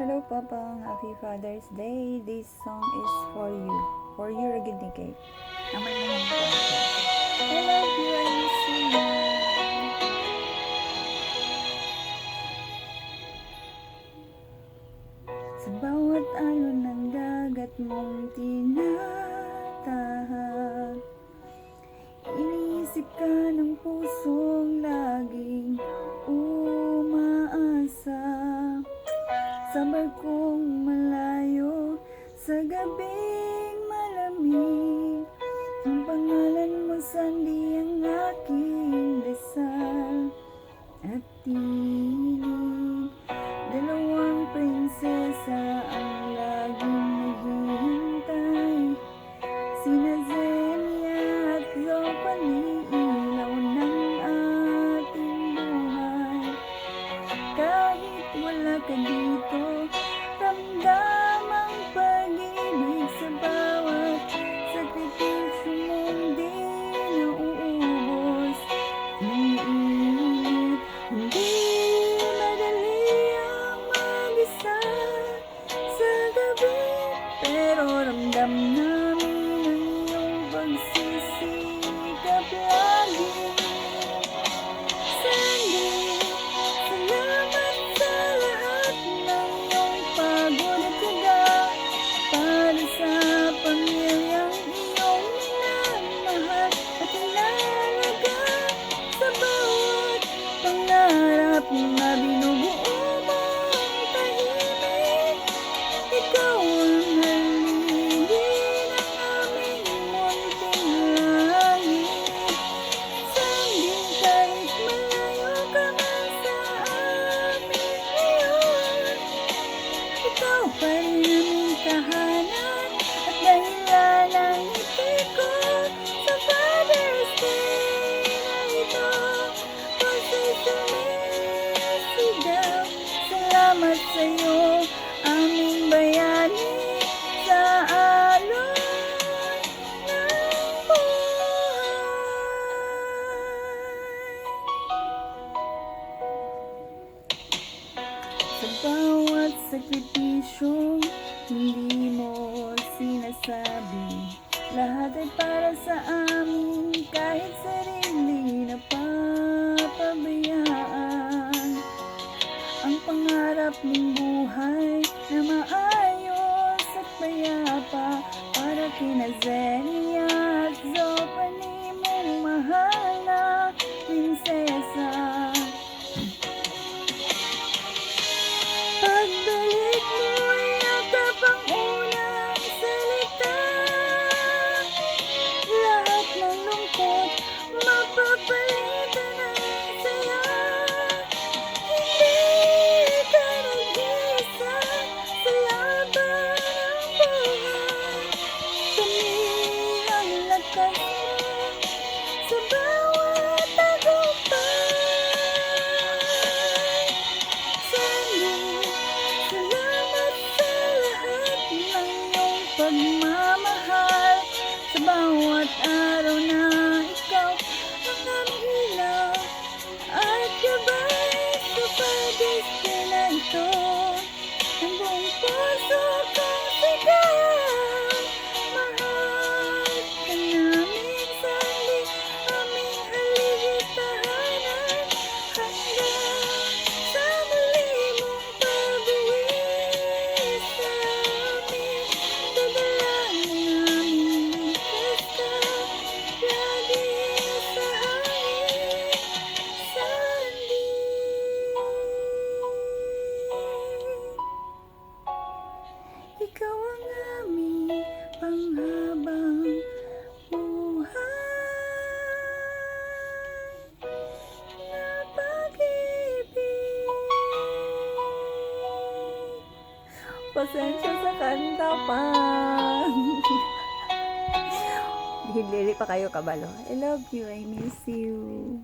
Hello, Papa. Happy Father's Day. This song is for you. For you, Regid ni Kate. Naman mo yung kwento. I love you, I miss you. Sa bawat alon ng dagat mong tinatahak, iniisip ka ng pusong laging umaasa. Sa barkong malayo, sa gabing malamig, ang pangalan mo sandi ang aking dasal at tinig. Dalawang prinsesa ang laging naghihintay, sina Zenia at Zopani, ilaw ng ating buhay. Kahit wala ka dito, ramdam ang pag-ibig sa bawat sakripisyo mong di nauubos. Iniinit, hindi madali ang mag-isa sa gabi, pero ramdam namin ang iyong pagsisikap lagi. Sandy, salamat sa lahat ng iyong pagod at tiyaga para sa pamilyang iyong minamahal at inalaga. Sa bawat pangarap na binubuo mong tahimik, ikaw ang haligi ng aming munting langit. Sandy, kahit malayo ka man sa amin ngayon, ikaw pa rin aming tahanan at dahilan ng ngiti ko sa Father's Day na ito. Puso'y sumisigaw, salamat sa'yo, aming bayani, sa alon ng buhay. Sa bawat sakripisyong hindi mo sinasabi, lahat ay para sa amin, kahit sarili na papabayaan. Ang pangarap ng buhay na maayos at payapa, para kina Zenia at Zopani, mong mahal na prinsesa. Pagbalik mo ay yakap ang unang salita, lahat ng lungkot mapapalitan ng saya. Hindi ka nag-iisa sa laban ng buhay, kami ang lakas mo sa bawat tagumpay. Sandy, salamat sa lahat ng iyong pagmamahal, sa bawat araw na ikaw ang aming ilaw at gabay sa pag-ibig na ito. Ang buong puso kong sigaw, mahal ka namin, Sandy, aming haligi tahanan, hanggang sa muli mong pag-uwi sa amin. Dadalangin namin ligtas ka lagi sa hangin, Sandy. Ikaw ang aming panghabang buhay na pag-ibig. Pasensya sa kanta pa. Lirik pa kayo, kabalo. I love you, I miss you.